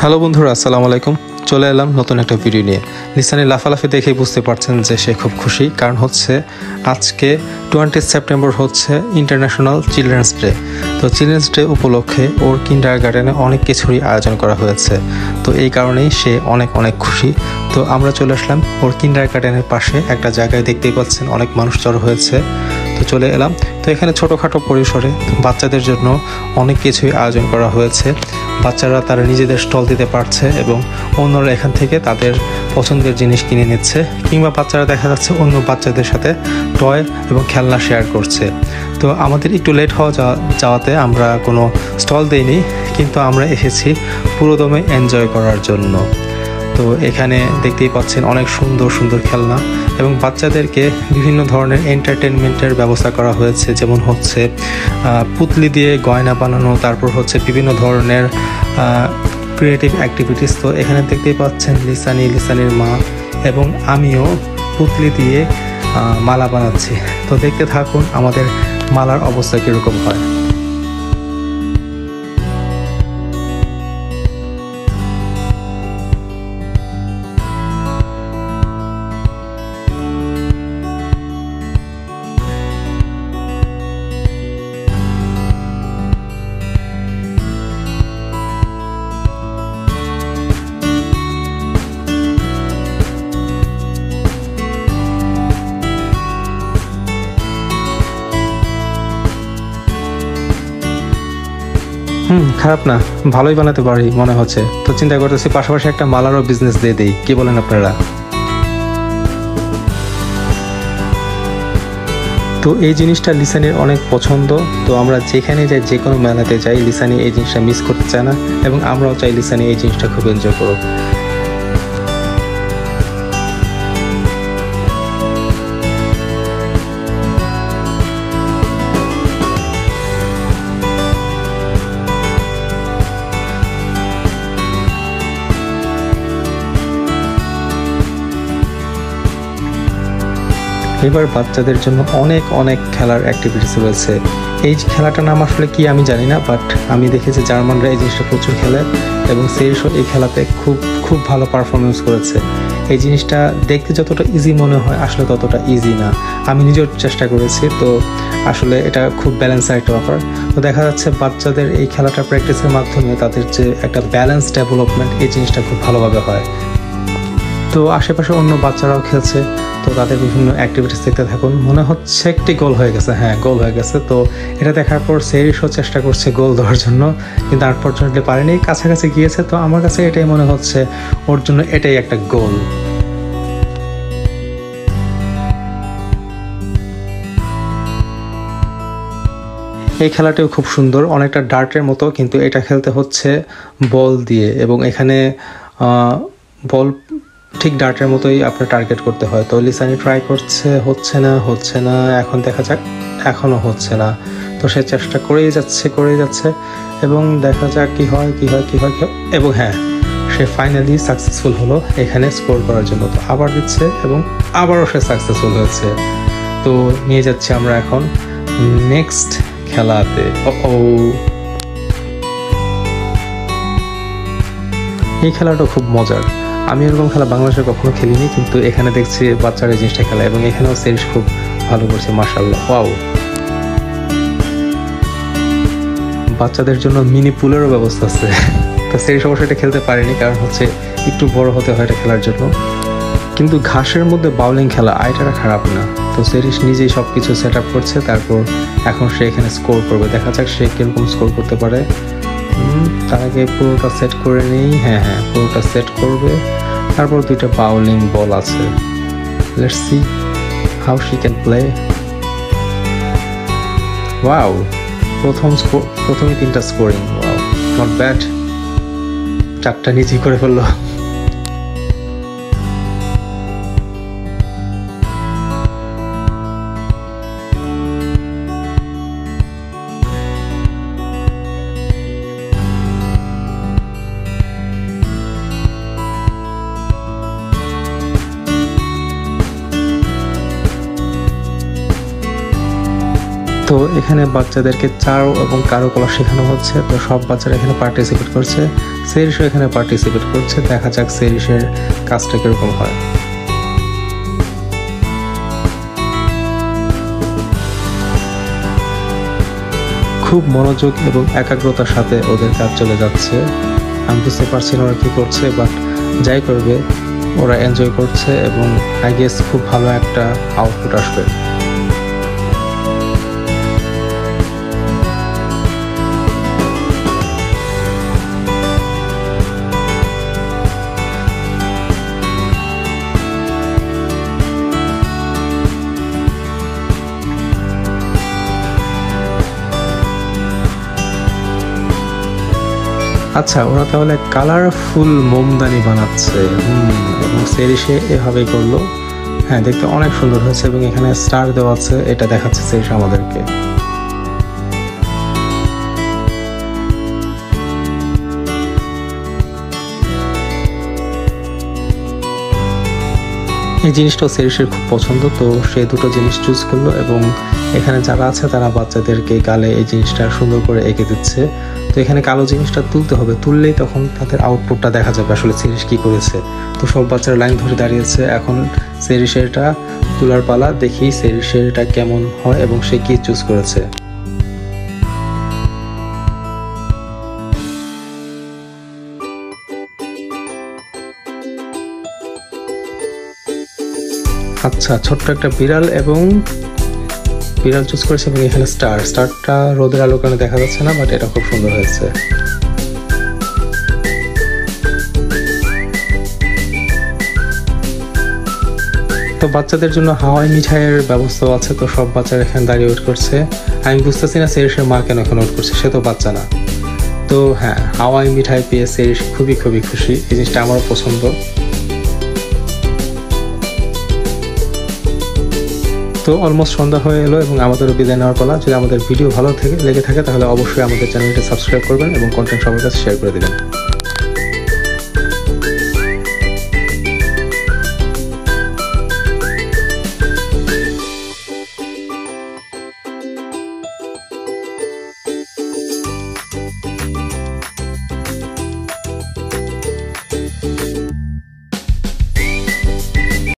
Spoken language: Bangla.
হ্যালো বন্ধুরা, আসসালামু আলাইকুম। চলে এলাম নতুন একটা ভিডিও নিয়ে। লিসানের লাফালাফি দেখেই বুঝতে পারছেন যে সে খুব খুশি, কারণ হচ্ছে আজকে 20 সেপ্টেম্বর হচ্ছে ইন্টারন্যাশনাল চিলড্রেন্স ডে। তো চিলড্রেন্স ডে উপলক্ষে ওর কিন্ডারগার্টেনে অনেক কিছুরই আয়োজন করা হয়েছে, তো এই কারণেই সে অনেক অনেক খুশি। তো আমরা চলে আসলাম ওর কিন্ডারগার্টেনের পাশে একটা জায়গায়, দেখতেই পাচ্ছেন অনেক মানুষ জড়ো হয়েছে। তো চলে এলাম। তো এখানে ছোটোখাটো পরিসরে বাচ্চাদের জন্য অনেক কিছুই আয়োজন করা হয়েছে। বাচ্চারা তারা নিজেদের স্টল দিতে পারছে এবং অন্যরা এখান থেকে তাদের পছন্দের জিনিস কিনে নিচ্ছে, কিংবা বাচ্চারা দেখা যাচ্ছে অন্য বাচ্চাদের সাথে টয় এবং খেলনা শেয়ার করছে। তো আমাদের একটু লেট যাওয়াতে আমরা কোনো স্টল দেইনি, কিন্তু আমরা এসেছি পুরোদমে এনজয় করার জন্য। তো এখানে দেখতেই পাচ্ছেন অনেক সুন্দর সুন্দর খেলনা এবং বাচ্চাদেরকে বিভিন্ন ধরনের এন্টারটেনমেন্টের ব্যবস্থা করা হয়েছে, যেমন হচ্ছে পুতলি দিয়ে গয়না বানানো, তারপর হচ্ছে বিভিন্ন ধরনের ক্রিয়েটিভ অ্যাক্টিভিটিস। তো এখানে দেখতেই পাচ্ছেন লিসানির মা এবং আমিও পুতলি দিয়ে মালা বানাচ্ছি। তো দেখতে থাকুন আমাদের মালার অবস্থা কীরকম হয়। খারাপ না, ভালোই বানাতে পারি মনে হচ্ছে। তো চিন্তা করতেছি পাশাপাশি একটা মালারও বিজনেস দিয়ে দেই, কি বলেন আপনারা? তো এই জিনিসটা লিসানির অনেক পছন্দ। তো আমরা যেখানে যাই, যে কোনো মেলাতে যাই, লিসানি এই জিনিসটা মিস করতে চায় না এবং আমরাও চাই লিসানি এই জিনিসটা খুব এনজয় করুক। এবার বাচ্চাদের জন্য অনেক অনেক খেলার অ্যাক্টিভিটিস রয়েছে। এই খেলাটার নাম আসলে কি আমি জানি না, বাট আমি দেখেছি জার্মানরা এই জিনিসটা প্রচুর খেলে এবং সেরিসও এই খেলাতে খুব ভালো পারফরমেন্স করেছে। এই জিনিসটা দেখতে যতটা ইজি মনে হয় আসলে ততটা ইজি না। আমি নিজেও চেষ্টা করেছি, তো আসলে এটা খুব ব্যালেন্স একটা ব্যাপার। তো দেখা যাচ্ছে বাচ্চাদের এই খেলাটা প্র্যাকটিসের মাধ্যমে তাদের যে একটা ব্যালেন্স ডেভেলপমেন্ট, এই জিনিসটা খুব ভালোভাবে হয়। তো আশেপাশে অন্য বাচ্চারাও খেলছে, তো তাদের বিভিন্ন অ্যাক্টিভিটিস দেখতে থাকুন। মনে হচ্ছে একটি গোল হয়ে গেছে, হ্যাঁ গোল হয়ে গেছে। তো এটা দেখার পর সেরিসও চেষ্টা করছে গোল দেওয়ার জন্য, কিন্তু আনফর্চুনেটলি পারেনি, কাছাকাছি গিয়েছে। তো আমার কাছে এটাই মনে হচ্ছে ওর জন্য এটাই একটা গোল। এই খেলাটিও খুব সুন্দর, অনেকটা ডার্টের মতো, কিন্তু এটা খেলতে হচ্ছে বল দিয়ে এবং এখানে বল ঠিক ডার্টের মতোই আপনার টার্গেট করতে হয়। তো লিসানি ট্রাই করছে, হচ্ছে না, এখন দেখা যাক, এখনও হচ্ছে না। তো সে চেষ্টা করেই যাচ্ছে এবং দেখা যাক কি হয়। এবং হ্যাঁ, সে ফাইনালি সাকসেসফুল হলো এখানে স্কোর করার জন্য। তো আবার দিচ্ছে এবং আবারও সে সাকসেসফুল হয়েছে। তো নিয়ে যাচ্ছি আমরা এখন নেক্সট খেলাতে। এই খেলাটা খুব মজার। আমি এরকম খেলা বাংলাদেশে কখনো খেলিনি, কিন্তু এখানে দেখছি বাচ্চারা এই জিনিসটা খেলা এবং এখানেও সেরিস খুব ভালো করছে, মাশাআল্লাহ। ওয়াও! বাচ্চাদের জন্য মিনি পুলেরও ব্যবস্থা আছে। তো সেরিস অবশ্যই এটা খেলতে পারেনি, কারণ হচ্ছে একটু বড় হতে হয় এটা খেলার জন্য। কিন্তু ঘাসের মধ্যে বাউলিং খেলা আইডিয়াটা খারাপ না। তো সেরিস নিজেই সব কিছু সেট আপ করছে, তারপর এখন সে এখানে স্কোর করবে। দেখা যাক সে কিরকম স্কোর করতে পারে। তার আগে পুরোটা সেট করে নিই। হ্যাঁ, পুরোটা সেট করবে। তারপর দুইটা বাউলিং বল আছে। Let's see how she can play. Wow! প্রথমে 3টা স্কোরিং। Wow, not bad. 4টা নিজেই করে ফেললো। তো এখানে বাচ্চাদেরকে চারু এবং কারুকলা শেখানো হচ্ছে। তো সব বাচ্চারা এখানে পার্টিসিপেট করছে, সেরিশও এখানে পার্টিসিপেট করছে। দেখা যাক সেরিশের কাজটা কিরকম হয়। খুব মনোযোগ এবং একাগ্রতার সাথে ওদের কাজ চলে যাচ্ছে। আমি বুঝতে পারছি না ওরা কী করছে, বাট যাই করবে ওরা এনজয় করছে এবং আই গেস খুব ভালো একটা আউটপুট আসবে। আচ্ছা, ওরা তাহলে কালারফুল মোমদানি বানাচ্ছে এবং সেরিশে এভাবেই করলো। হ্যাঁ, দেখতে অনেক সুন্দর হয়েছে এবং এখানে স্টার দেওয়া আছে, এটা দেখাচ্ছে সেরিশ আমাদেরকে। এই জিনিসটাও সেরিশের খুব পছন্দ, তো সে দুটো জিনিস চুজ করলো এবং এখানে যারা আছে তারা বাচ্চাদেরকে গালে এই জিনিসটা সুন্দর করে এঁকে দিচ্ছে। তো এখানে কালো জিনিসটা তুলতে হবে, তুললেই তখন তাদের আউটপুটটা দেখা যাবে আসলে সেরিশ কী করেছে। তো সব বাচ্চারা লাইন ধরে দাঁড়িয়েছে, এখন সেরিশেরটা তোলার পালা। দেখি সেরিশেরটা কেমন হয় এবং সে কী চুজ করেছে। আচ্ছা, ছোট্ট একটা বিড়াল এবং বিড়াল চুজ করেছে এবং এখানে স্টারটা রোদের আলোর কারণে দেখা যাচ্ছে না, বাট এটা খুব সুন্দর হয়েছে। তো বাচ্চাদের জন্য হাওয়াই মিঠাইয়ের ব্যবস্থাও আছে। তো সব বাচ্চারা এখানে দাঁড়িয়ে ওয়েট করছে। আমি বুঝতেছি না সেরিশের মা কেন এখন ওয়েট করছে, সে তো বাচ্চা না। তো হ্যাঁ, হাওয়াই মিঠাই পেয়ে সেরিশ খুবই খুশি। এই জিনিসটা আমারও পছন্দ। তো অলমোস্ট সন্ধ্যা হয়ে এলো এবং আমাদেরও বিদায় নেওয়ার পালা। যদি আমাদের ভিডিও ভালো লেগে থাকে তাহলে অবশ্যই আমাদের চ্যানেলটি সাবস্ক্রাইব করবেন এবং কন্টেন্ট সবার কাছে শেয়ার করে দেবেন।